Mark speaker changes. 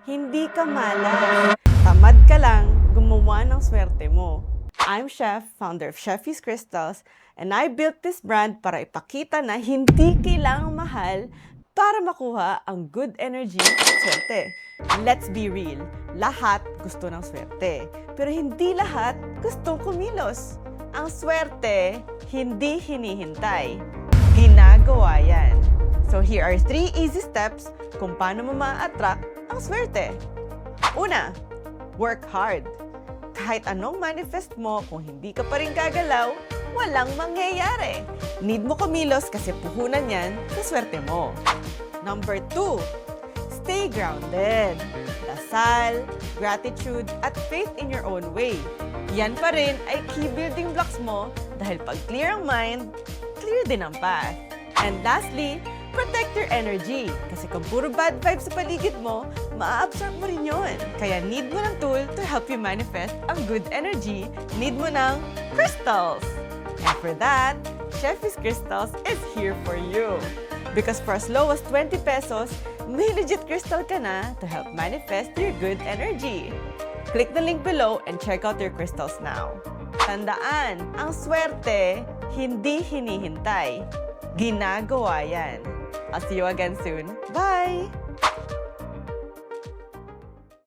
Speaker 1: Hindi ka malas. Tamad ka lang gumawa ng swerte mo. I'm Chef, founder of Chefy's Crystals, and I built this brand para ipakita na hindi kailangang mahal para makuha ang good energy at swerte. Let's be real, lahat gusto ng swerte. Pero hindi lahat gustong kumilos. Ang swerte, hindi hinihintay. Ginagawa yan. So here are 3 easy steps kung paano mo ma-attract ang swerte. Una, work hard. Kahit anong manifest mo, kung hindi ka pa rin gagalaw, walang mangyayari. Need mo kumilos kasi puhunan yan sa swerte mo. Number 2, stay grounded. Dasal, gratitude, at faith in your own way. Yan pa rin ay key building blocks mo dahil pag clear ang mind, clear din ang path. And lastly, protect your energy. Kasi kung puro bad vibes sa paligid mo, maa-absorb mo rin yun. Kaya need mo ng tool to help you manifest ang good energy. Need mo ng crystals. And for that, Chefy's Crystals is here for you. Because for as low as 20 pesos, may legit crystal ka na to help manifest your good energy. Click the link below and check out your crystals now. Tandaan, ang swerte, hindi hinihintay. Ginagawa yan. I'll see you again soon. Bye!